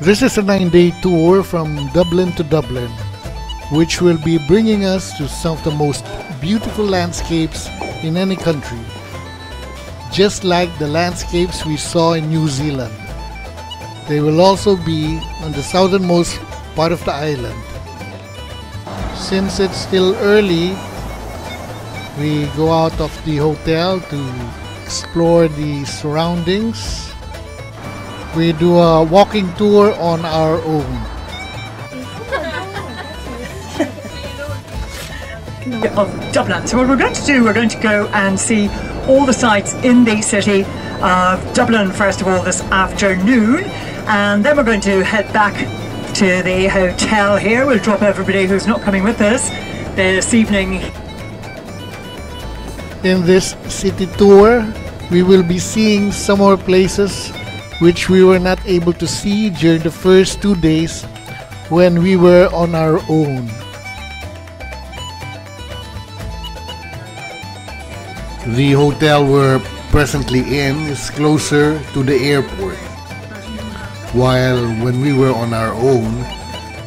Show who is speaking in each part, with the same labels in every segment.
Speaker 1: This is a 9-day tour from Dublin to Dublin, which will be bringing us to some of the most beautiful landscapes in any country, just like the landscapes we saw in New Zealand. They will also be on the southernmost part of the island. Since it's still early, we go out of the hotel to explore the surroundings. We do a walking tour on our own.
Speaker 2: Of Dublin. So what we're going to do, we're going to go and see all the sights in the city of Dublin first of all this afternoon, and then we're going to head back to the hotel here. We'll drop everybody who's not coming with us this evening.
Speaker 1: In this city tour, we will be seeing some more places which we were not able to see during the first 2 days when we were on our own. The hotel we're presently in is closer to the airport, while when we were on our own,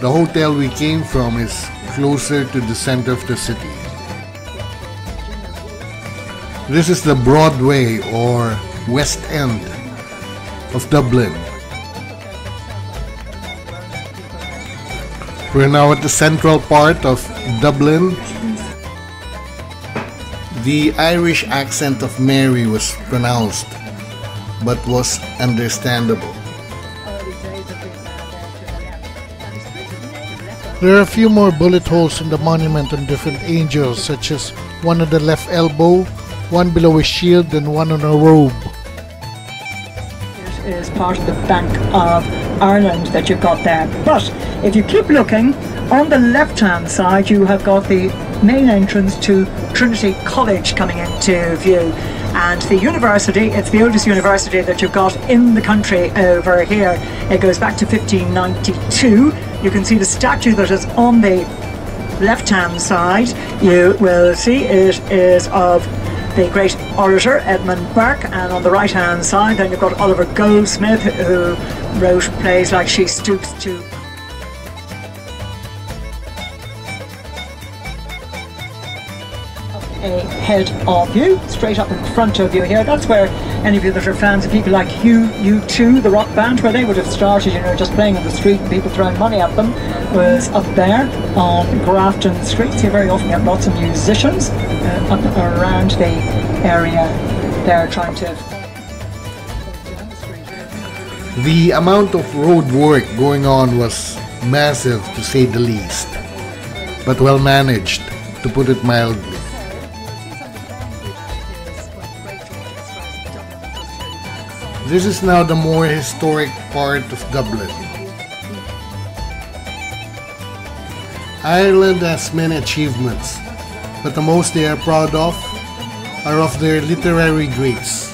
Speaker 1: the hotel we came from is closer to the center of the city. This is the Broadway or West End of Dublin. We're now at the central part of Dublin. The Irish accent of Mary was pronounced, but was understandable. There are a few more bullet holes in the monument on different angels, such as one on the left elbow, one below his shield, and one on a robe.
Speaker 2: It is part of the Bank of Ireland that you've got there. But if you keep looking, on the left-hand side you have got the main entrance to Trinity College coming into view. And the university, it's the oldest university that you've got in the country over here. It goes back to 1592. You can see the statue that is on the left-hand side. You will see it is of the great orator Edmund Burke, and on the right-hand side then you've got Oliver Goldsmith, who wrote plays like She Stoops to... ahead of you, straight up in front of you here. That's where any of you that are fans of people like U2, the rock band, where they would have started, you know, just playing on the street and people throwing money at them, was up there on Grafton Street. So you very often have lots of musicians up around the area there trying to...
Speaker 1: The amount of road work going on was massive, to say the least, but well managed, to put it mildly. This is now the more historic part of Dublin. Ireland has many achievements, but the most they are proud of are of their literary greats.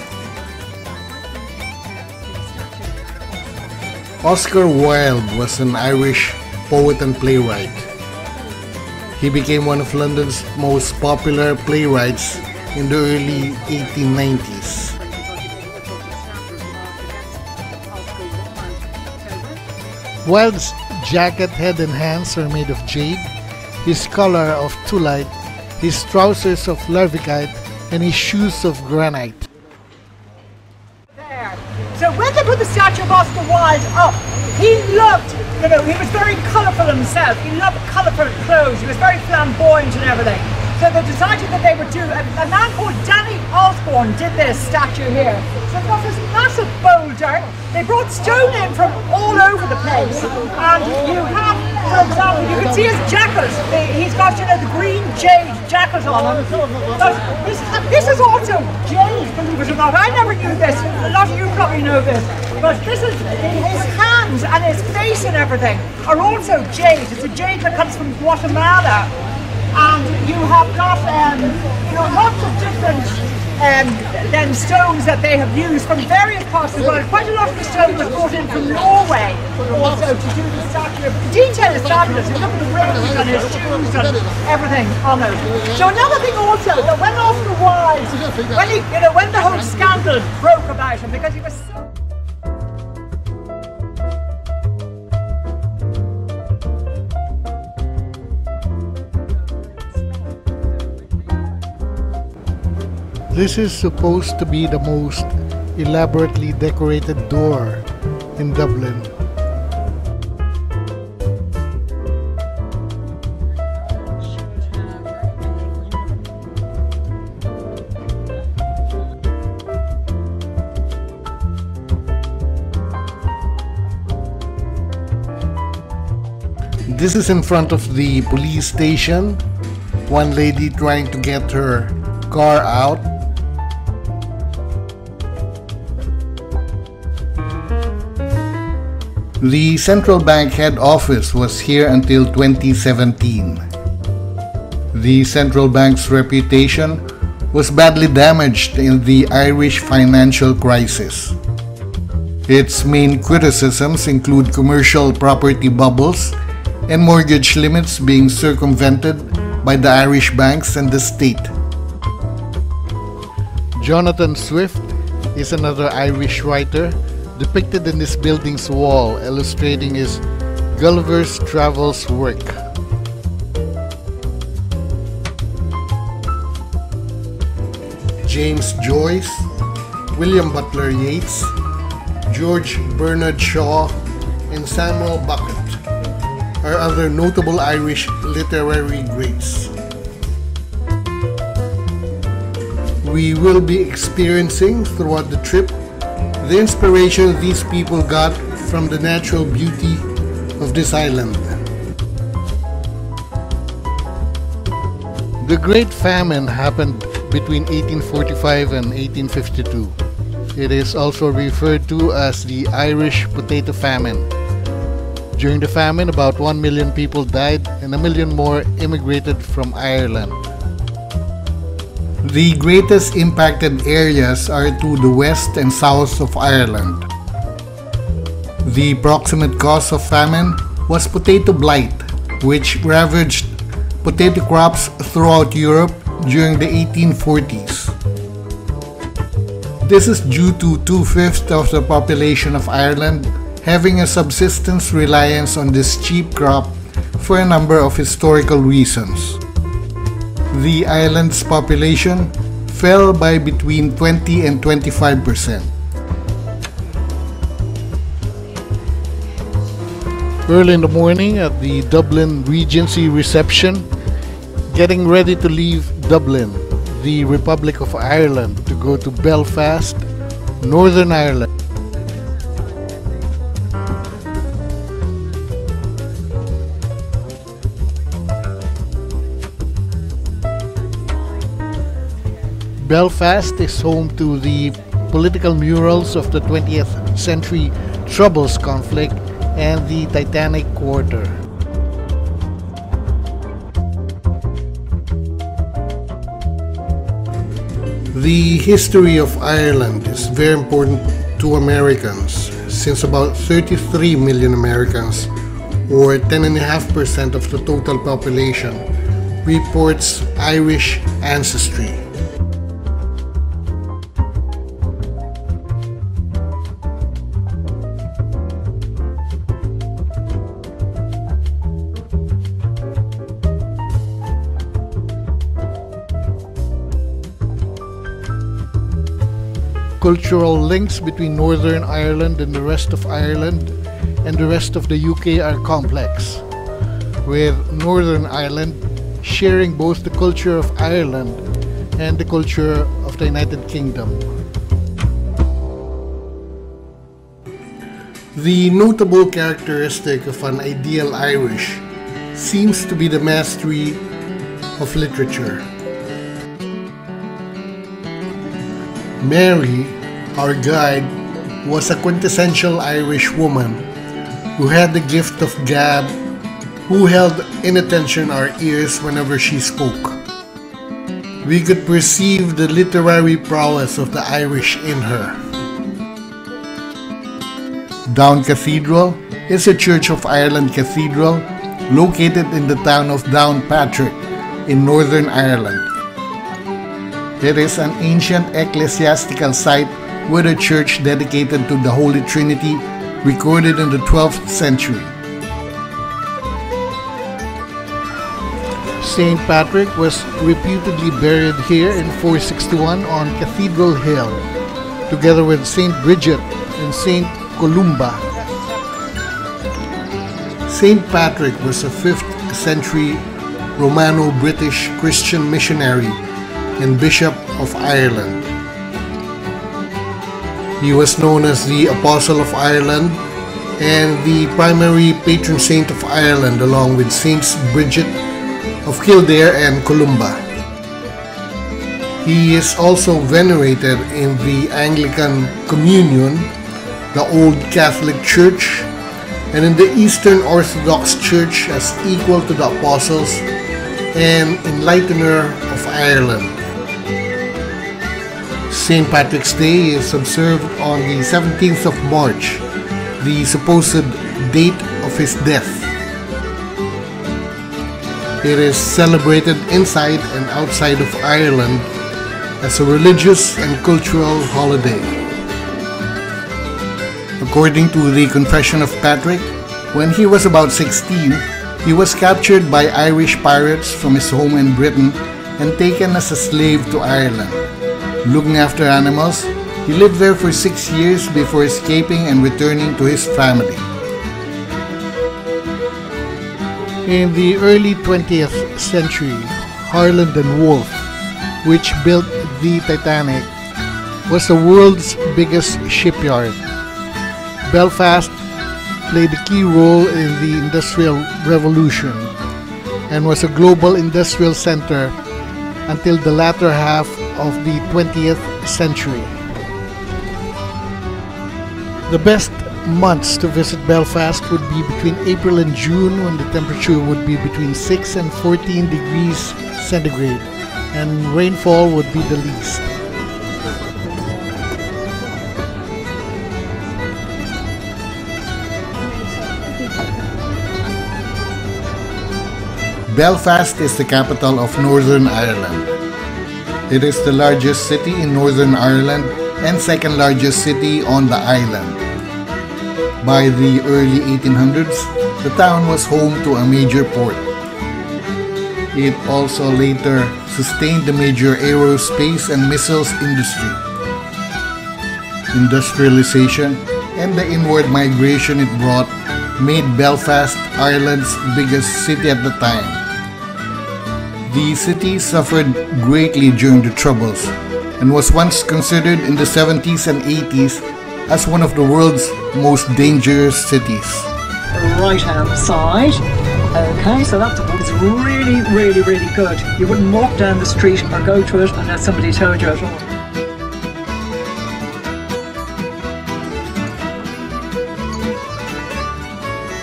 Speaker 1: Oscar Wilde was an Irish poet and playwright. He became one of London's most popular playwrights in the early 1890s. Wilde's jacket, head and hands are made of jade, his collar of tulite, his trousers of larvicite, and his shoes of granite.
Speaker 2: There. So when they put the statue of Oscar Wilde up, he loved, you know, he was very colourful himself, he loved colourful clothes, he was very flamboyant and everything. So they decided that they would do, a man called Danny Osborne did this statue here. So they've got this massive boulder. They brought stone in from all over the place. And you have, for example, you can see his jacket. He's got, you know, the green jade jacket on him. But this is also jade, believe it or not. I never knew this. A lot of you probably know this. But this is, his hands and his face and everything are also jade. It's a jade that comes from Guatemala. And you have got, you know, lots of different then stones that they have used from various parts of the world. Quite a lot of the stone was brought in from Norway also to do the statue. The detail is fabulous. You look at the rings and his shoes and everything on it. So another thing also, that when Oscar Wilde, when the whole scandal broke about him, because he was so...
Speaker 1: This is supposed to be the most elaborately decorated door in Dublin. This is in front of the police station. One lady trying to get her car out. The central bank head office was here until 2017. The central bank's reputation was badly damaged in the Irish financial crisis. Its main criticisms include commercial property bubbles and mortgage limits being circumvented by the Irish banks and the state. Jonathan Swift is another Irish writer depicted in this building's wall, illustrating his Gulliver's Travels work. James Joyce, William Butler Yeats, George Bernard Shaw, and Samuel Beckett are other notable Irish literary greats. We will be experiencing throughout the trip the inspiration these people got from the natural beauty of this island. The Great Famine happened between 1845 and 1852. It is also referred to as the Irish Potato Famine. During the famine, about 1 million people died and 1 million more immigrated from Ireland. The greatest impacted areas are to the west and south of Ireland. The proximate cause of famine was potato blight, which ravaged potato crops throughout Europe during the 1840s. This is due to 2/5 of the population of Ireland having a subsistence reliance on this cheap crop for a number of historical reasons. The island's population fell by between 20 and 25%. Early in the morning at the Dublin Regency reception, getting ready to leave Dublin, the Republic of Ireland, to go to Belfast, Northern Ireland. Belfast is home to the political murals of the 20th century Troubles conflict and the Titanic Quarter. The history of Ireland is very important to Americans, since about 33 million Americans, or 10.5% of the total population, reports Irish ancestry. Cultural links between Northern Ireland and the rest of Ireland and the rest of the UK are complex, with Northern Ireland sharing both the culture of Ireland and the culture of the United Kingdom. The notable characteristic of an ideal Irish seems to be the mastery of literature. Mary, our guide, was a quintessential Irish woman who had the gift of gab, who held in attention our ears whenever she spoke. We could perceive the literary prowess of the Irish in her. Down Cathedral is a Church of Ireland cathedral located in the town of Downpatrick in Northern Ireland. It is an ancient ecclesiastical site with a church dedicated to the Holy Trinity recorded in the 12th century. Saint Patrick was reputedly buried here in 461 on Cathedral Hill, together with Saint Bridget and Saint Columba. Saint Patrick was a 5th century Romano-British Christian missionary and Bishop of Ireland. He was known as the Apostle of Ireland and the primary patron saint of Ireland, along with Saints Bridget of Kildare and Columba. He is also venerated in the Anglican Communion, the Old Catholic Church, and in the Eastern Orthodox Church as equal to the Apostles and Enlightener of Ireland. St. Patrick's Day is observed on the 17th of March, the supposed date of his death. It is celebrated inside and outside of Ireland as a religious and cultural holiday. According to the Confession of Patrick, when he was about 16, he was captured by Irish pirates from his home in Britain and taken as a slave to Ireland. Looking after animals, he lived there for 6 years before escaping and returning to his family. In the early 20th century, Harland and Wolff, which built the Titanic, was the world's biggest shipyard. Belfast played a key role in the Industrial Revolution and was a global industrial center until the latter half of the 20th century. The best months to visit Belfast would be between April and June, when the temperature would be between 6 and 14 degrees centigrade, and rainfall would be the least. Belfast is the capital of Northern Ireland. It is the largest city in Northern Ireland and second largest city on the island. By the early 1800s, the town was home to a major port. It also later sustained the major aerospace and missiles industry. Industrialization and the inward migration it brought made Belfast Ireland's biggest city at the time. The city suffered greatly during the Troubles and was once considered in the 70s and 80s as one of the world's most dangerous cities.
Speaker 2: Right hand side. Okay, so that was really, really, really good. You wouldn't walk down the street or go to it unless somebody told you at all.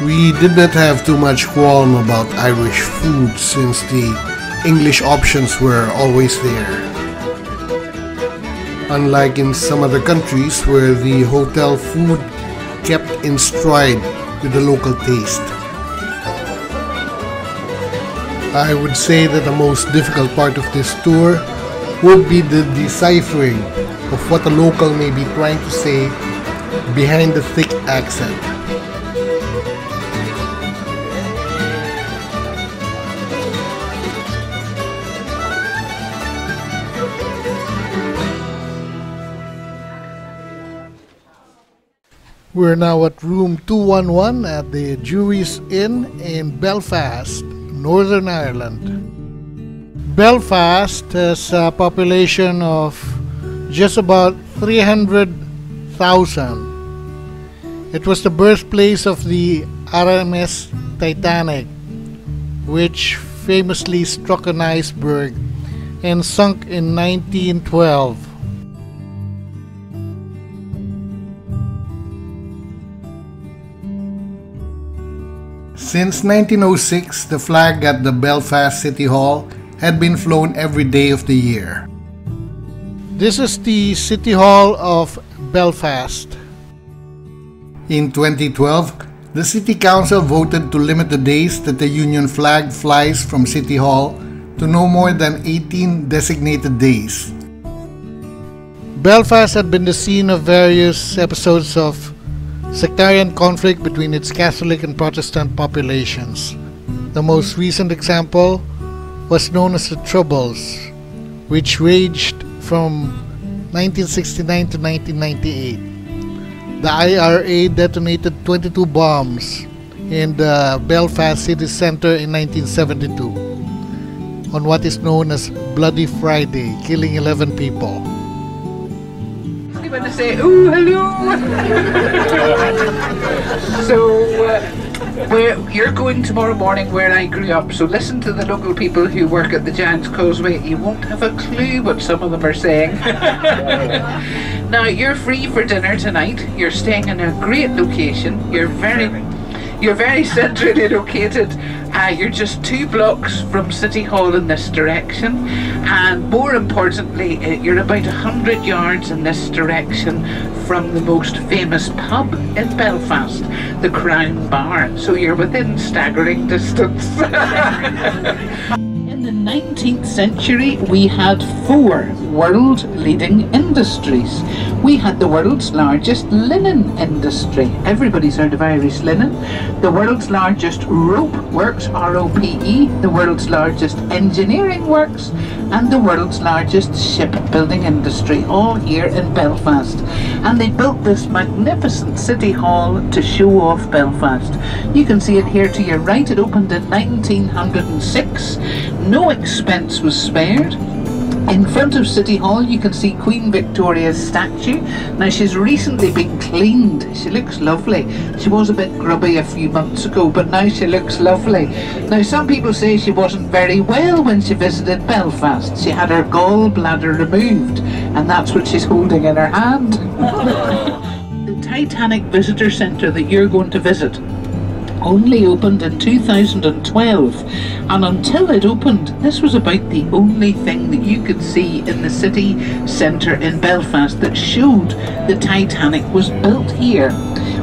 Speaker 1: We did not have too much qualm about Irish food since the English options were always there. Unlike in some other countries where the hotel food kept in stride with the local taste. I would say that the most difficult part of this tour would be the deciphering of what a local may be trying to say behind the thick accent. We're now at room 211 at the Jury's Inn in Belfast, Northern Ireland. Belfast has a population of just about 300,000. It was the birthplace of the RMS Titanic, which famously struck an iceberg and sunk in 1912. Since 1906, the flag at the Belfast City Hall had been flown every day of the year. This is the City Hall of Belfast. In 2012, the City Council voted to limit the days that the Union flag flies from City Hall to no more than 18 designated days. Belfast had been the scene of various episodes of sectarian conflict between its Catholic and Protestant populations. The most recent example was known as the Troubles, which raged from 1969 to 1998. The IRA detonated 22 bombs in the Belfast city centre in 1972 on what is known as Bloody Friday, killing 11 people.
Speaker 3: You want to say, "Ooh, hello"? So, you're going tomorrow morning where I grew up, so listen to the local people who work at the Giant's Causeway. You won't have a clue what some of them are saying. Now, you're free for dinner tonight. You're staying in a great location. You're very centrally located. You're just 2 blocks from City Hall in this direction, and more importantly, you're about 100 yards in this direction from the most famous pub in Belfast, the Crown Bar. So you're within staggering distance. In the 19th century, we had 4 world-leading industries. We had the world's largest linen industry. Everybody's heard of Irish linen. The world's largest rope works, ROPE, the world's largest engineering works, and the world's largest shipbuilding industry, all here in Belfast. And they built this magnificent city hall to show off Belfast. You can see it here to your right. It opened in 1906. No expense was spared. In front of City Hall you can see Queen Victoria's statue. Now, she's recently been cleaned. She looks lovely. She was a bit grubby a few months ago, but now she looks lovely. Now, some people say she wasn't very well when she visited Belfast. She had her gallbladder removed, and that's what she's holding in her hand. The Titanic Visitor Centre that you're going to visit only opened in 2012, and until it opened, this was about the only thing that you could see in the city centre in Belfast that showed the Titanic was built here.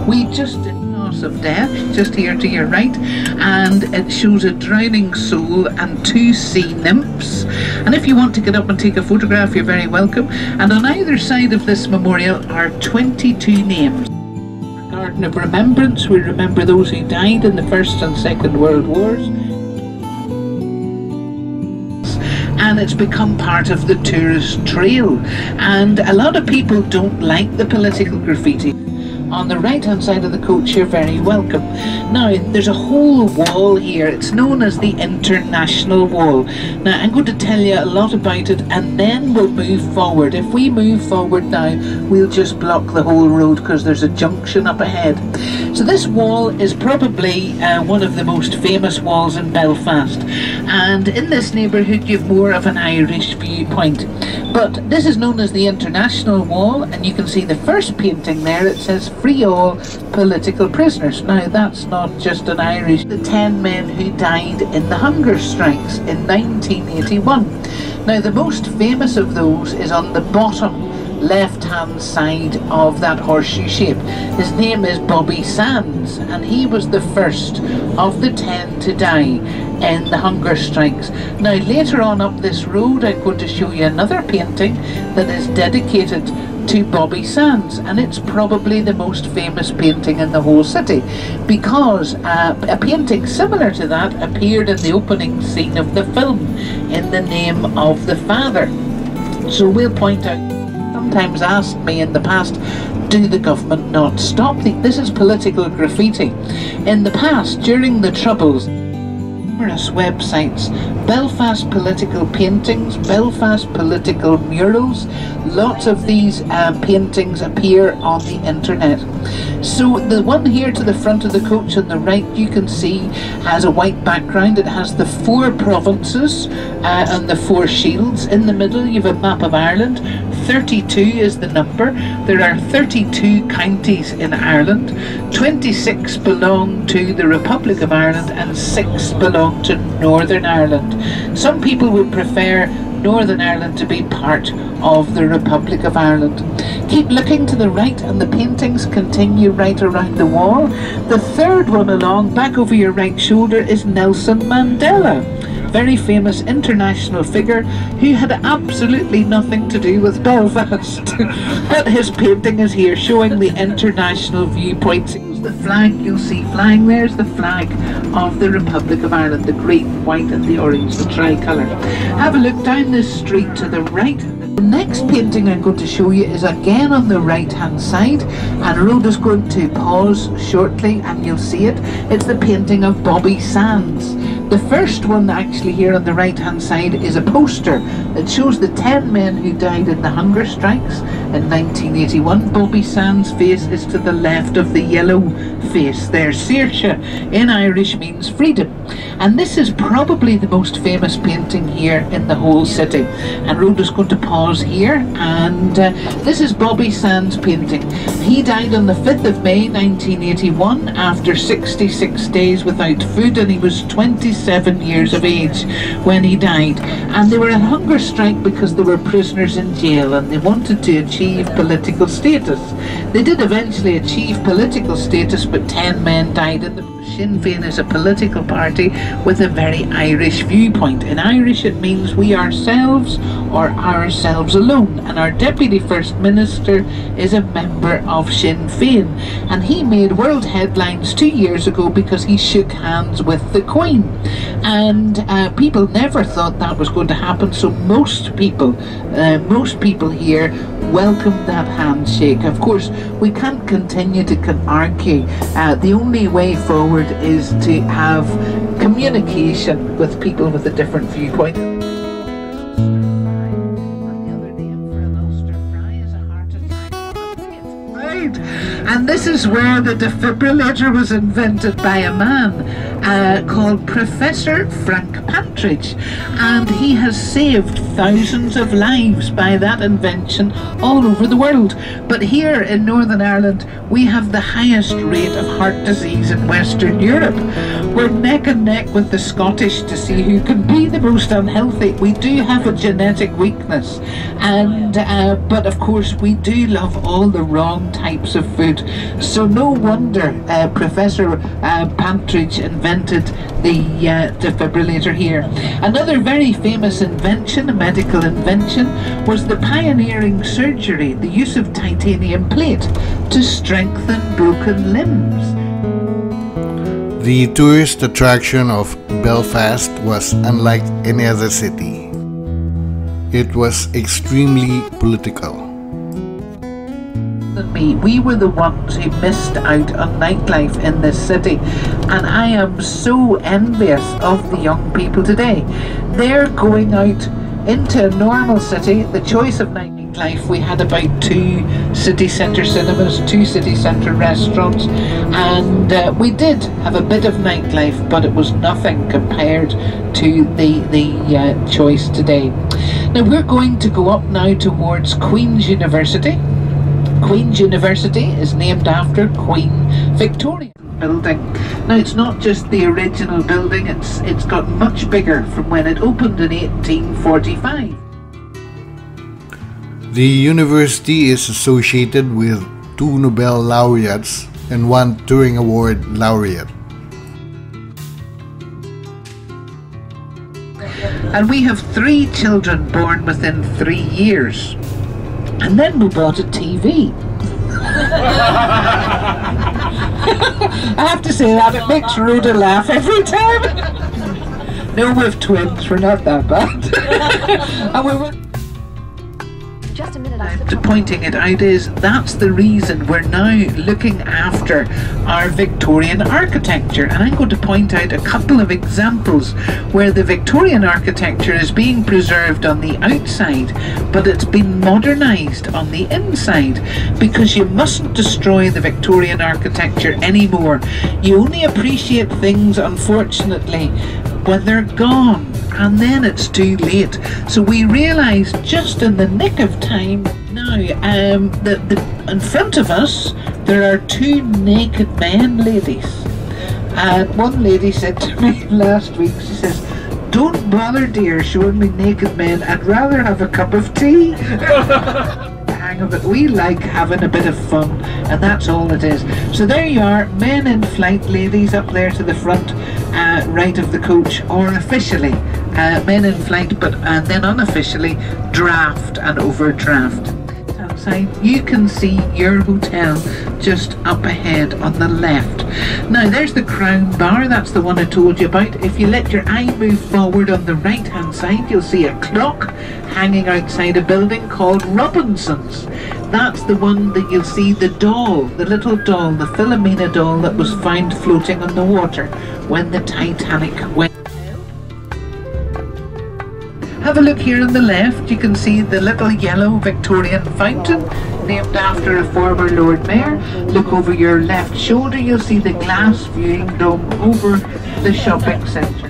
Speaker 3: We just did Cross of Death just here to your right, and it shows a drowning soul and 2 sea nymphs. And if you want to get up and take a photograph, you're very welcome. And on either side of this memorial are 22 names. Garden of Remembrance, we remember those who died in the First and Second World Wars. And it's become part of the tourist trail. And a lot of people don't like the political graffiti. On the right hand side of the coach, you're very welcome. Now, there's a whole wall here. It's known as the International Wall. Now, I'm going to tell you a lot about it, and then we'll move forward. If we move forward now, we'll just block the whole road because there's a junction up ahead. So this wall is probably one of the most famous walls in Belfast. And in this neighbourhood, you've more of an Irish viewpoint. But this is known as the International Wall, and you can see the first painting there. It says "Free all political prisoners." Now, that's not just an Irish. The 10 men who died in the hunger strikes in 1981. Now, the most famous of those is on the bottom left-hand side of that horseshoe shape. His name is Bobby Sands, and he was the first of the 10 to die in the hunger strikes. Now, later on up this road, I'm going to show you another painting that is dedicated to Bobby Sands, and it's probably the most famous painting in the whole city, because a painting similar to that appeared in the opening scene of the film, In the Name of the Father. So we'll point out, sometimes asked me in the past, do the government not stop this is political graffiti. In the past, during the Troubles, numerous websites, Belfast political paintings, Belfast political murals, lots of these paintings appear on the internet. So the one here to the front of the coach on the right, you can see, has a white background. It has the 4 provinces and the 4 shields. In the middle you have a map of Ireland. 32 is the number. There are 32 counties in Ireland. 26 belong to the Republic of Ireland and 6 belong to Northern Ireland. Some people would prefer Northern Ireland to be part of the Republic of Ireland. Keep looking to the right and the paintings continue right around the wall. The third one along, back over your right shoulder, is Nelson Mandela. Very famous international figure who had absolutely nothing to do with Belfast. But his painting is here showing the international viewpoints. the flag you'll see flying. There's the flag of the Republic of Ireland, the green, white and the orange, the tricolour. Have a look down this street to the right. The next painting I'm going to show you is again on the right hand side, and Rhoda's going to pause shortly and you'll see it. It's the painting of Bobby Sands. The first one actually here on the right hand side is a poster that shows the 10 men who died in the hunger strikes in 1981. Bobby Sands' face is to the left of the yellow face there. Saoirse in Irish means freedom, and this is probably the most famous painting here in the whole city. And Rhoda's going to pause here, and this is Bobby Sands' painting. He died on the 5th of May 1981 after 66 days without food, and he was 27 years of age when he died. And they were on hunger strike because they were prisoners in jail and they wanted to achieve political status. They did eventually achieve political status, but 10 men died in the... Sinn Féin is a political party with a very Irish viewpoint. In Irish it means we ourselves or ourselves alone, and our Deputy First Minister is a member of Sinn Féin, and he made world headlines 2 years ago because he shook hands with the Queen, and people never thought that was going to happen, so most people here welcomed that handshake. Of course, we can't continue to argue. The only way forward is to have communication with people with a different viewpoint. And this is where the defibrillator was invented by a man called Professor Frank Partridge, and he has saved thousands of lives by that invention all over the world. But here in Northern Ireland we have the highest rate of heart disease in Western Europe. We're neck and neck with the Scottish to see who can be the most unhealthy. We do have a genetic weakness, and but of course we do love all the wrong types of food. So no wonder Professor Partridge invented the defibrillator here. Another very famous invention, a medical invention, was the pioneering surgery, the use of titanium plate to strengthen broken limbs.
Speaker 1: The tourist attraction of Belfast was unlike any other city. It was extremely political.
Speaker 3: We were the ones who missed out on nightlife in this city, and I am so envious of the young people today. They're going out into a normal city. The choice of nightlife, we had about 2 city centre cinemas, 2 city centre restaurants, and we did have a bit of nightlife, but it was nothing compared to the choice today. Now we're going to go up now towards Queen's University. Queen's University is named after Queen Victoria building. Now it's not just the original building, it's got much bigger from when it opened in 1845.
Speaker 1: The university is associated with 2 Nobel laureates and 1 Turing Award laureate.
Speaker 3: And we have 3 children born within 3 years. And then we bought a TV. I have to say that it makes Rhoda laugh every time. No, we're twins, we're not that bad. And we were
Speaker 4: Just a minute,
Speaker 3: pointing it out is that's the reason we're now looking after our Victorian architecture, and I'm going to point out a couple of examples where the Victorian architecture is being preserved on the outside but it's been modernised on the inside, because you mustn't destroy the Victorian architecture anymore. You only appreciate things, unfortunately, when they're gone, and then it's too late. So we realised just in the nick of time now that in front of us there are 2 naked men, ladies. And one lady said to me last week, she says, "Don't bother, dear, showing me naked men. I'd rather have a cup of tea." Hang of it, we like having a bit of fun, and that's all it is. So there you are, men in flight, ladies up there to the front right of the coach, or officially men in flight, but then unofficially draft and overdraft. side, you can see your hotel just up ahead on the left. Now there's the Crown Bar, that's the one I told you about. If you let your eye move forward on the right hand side, you'll see a clock hanging outside a building called Robinson's. That's the one that you'll see the doll, the little doll, the Philomena doll that was found floating on the water when the Titanic went. Have a look here on the left, you can see the little yellow Victorian fountain named after a former Lord Mayor. Look over your left shoulder, you'll see the glass viewing dome over the shopping centre.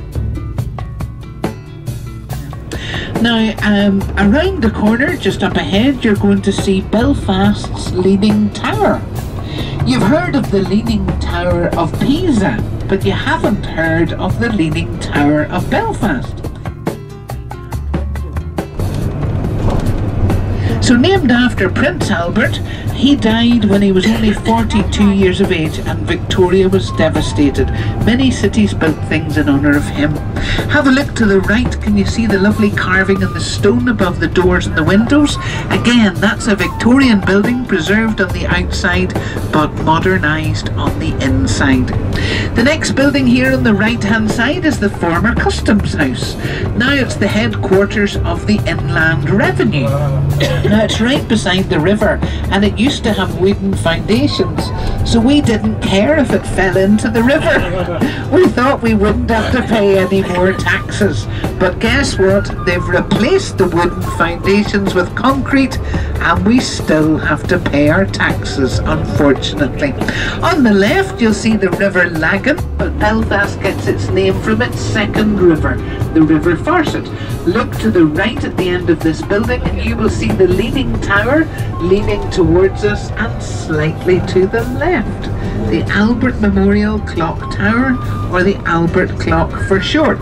Speaker 3: Now, around the corner, just up ahead, you're going to see Belfast's Leaning Tower. You've heard of the Leaning Tower of Pisa, but you haven't heard of the Leaning Tower of Belfast. So named after Prince Albert, he died when he was only 42 years of age and Victoria was devastated. Many cities built things in honour of him. Have a look to the right, can you see the lovely carving in the stone above the doors and the windows? Again, that's a Victorian building preserved on the outside but modernised on the inside. The next building here on the right hand side is the former Customs House. Now it's the headquarters of the Inland Revenue. Now it's right beside the river and it used to have wooden foundations, so we didn't care if it fell into the river. We thought we wouldn't have to pay any more taxes, but guess what? They've replaced the wooden foundations with concrete and we still have to pay our taxes, unfortunately. On the left you'll see the River Lagan, but Belfast gets its name from its second river, the River Farset. Look to the right at the end of this building and you will see the Leaning Tower leaning towards us and slightly to the left, the Albert Memorial Clock Tower, or the Albert Clock for short.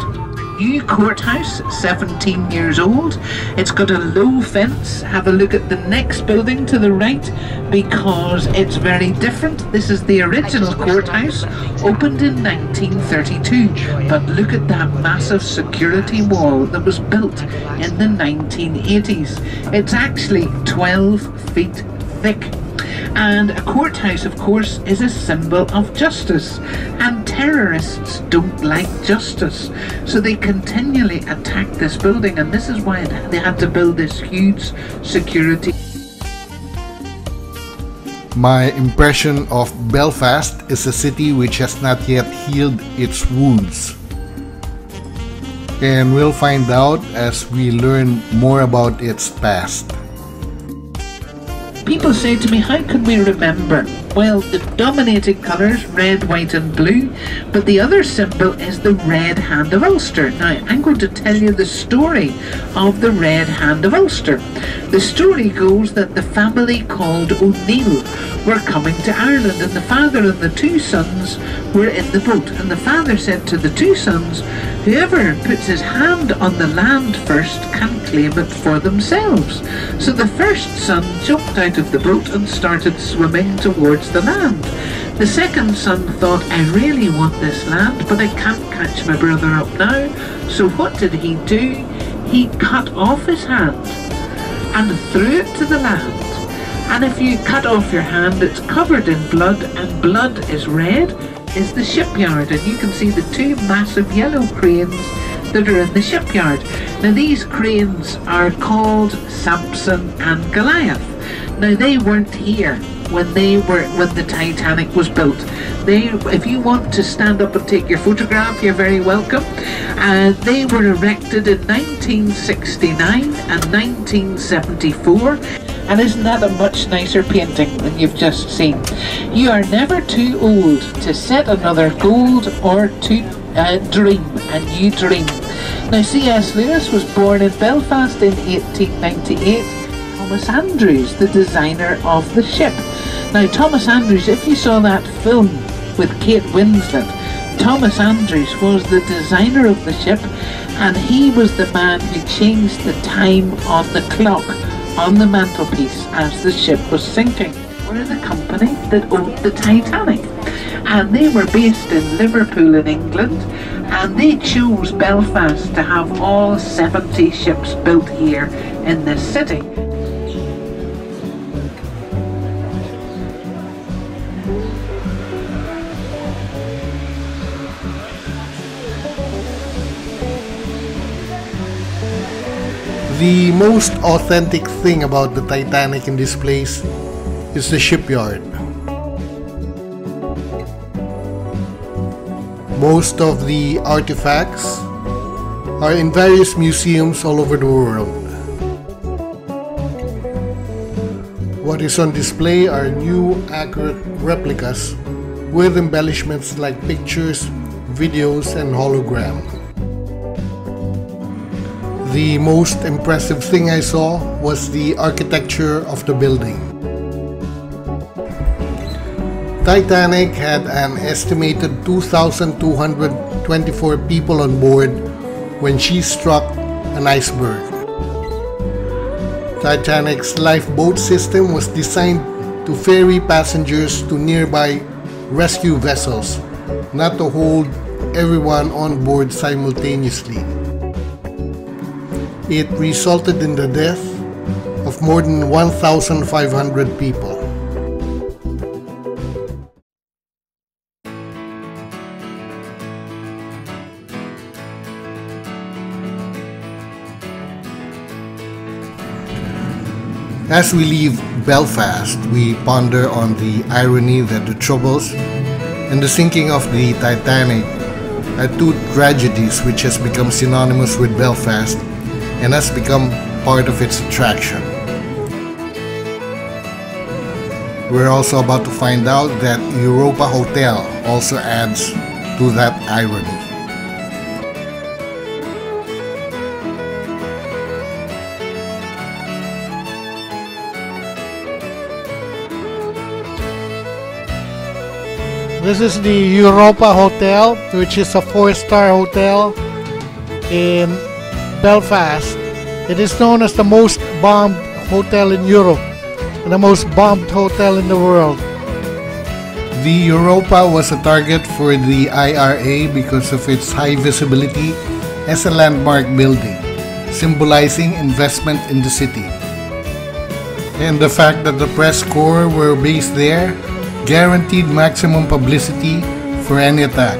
Speaker 3: New courthouse, 17 years old. It's got a low fence. Have a look at the next building to the right because it's very different. This is the original courthouse, opened in 1932. But look at that massive security wall that was built in the 1980s. It's actually 12 feet thick. And a courthouse, of course, is a symbol of justice, and terrorists don't like justice, so they continually attack this building, and this is why they had to build this huge security.
Speaker 1: My impression of Belfast is a city which has not yet healed its wounds. And we'll find out as we learn more about its past.
Speaker 3: People say to me, how can we remember? Well, the dominating colours, red, white and blue, but the other symbol is the Red Hand of Ulster. Now, I'm going to tell you the story of the Red Hand of Ulster. The story goes that the family called O'Neill were coming to Ireland, and the father and the two sons were in the boat, and the father said to the two sons, whoever puts his hand on the land first can claim it for themselves. So the first son jumped out of the boat and started swimming towards the land. The second son thought, I really want this land, but I can't catch my brother up now. So what did he do? He cut off his hand and threw it to the land. And if you cut off your hand, it's covered in blood, and blood is red, is the shipyard. And you can see the two massive yellow cranes that are in the shipyard. Now these cranes are called Samson and Goliath. Now they weren't here when the Titanic was built. If you want to stand up and take your photograph, you're very welcome. They were erected in 1969 and 1974. And isn't that a much nicer painting than you've just seen? You are never too old to set another goal or to dream a new dream. Now C.S. Lewis was born in Belfast in 1898. Thomas Andrews, the designer of the ship. Now Thomas Andrews, if you saw that film with Kate Winslet, Thomas Andrews was the designer of the ship, and he was the man who changed the time on the clock on the mantelpiece as the ship was sinking. Were the company that owned the Titanic, and they were based in Liverpool in England, and they chose Belfast to have all 70 ships built here in this city.
Speaker 1: The most authentic thing about the Titanic in this place is the shipyard. Most of the artifacts are in various museums all over the world. What is on display are new accurate replicas with embellishments like pictures, videos, and hologram. The most impressive thing I saw was the architecture of the building. Titanic had an estimated 2,224 people on board when she struck an iceberg. Titanic's lifeboat system was designed to ferry passengers to nearby rescue vessels, not to hold everyone on board simultaneously. It resulted in the death of more than 1,500 people. As we leave Belfast, we ponder on the irony that the Troubles and the sinking of the Titanic are two tragedies which has become synonymous with Belfast and has become part of its attraction. We're also about to find out that Europa Hotel also adds to that irony. This is the Europa Hotel, which is a 4-star hotel in Belfast. It is known as the most bombed hotel in Europe and the most bombed hotel in the world. The Europa was a target for the IRA because of its high visibility as a landmark building, symbolizing investment in the city. And the fact that the press corps were based there guaranteed maximum publicity for any attack.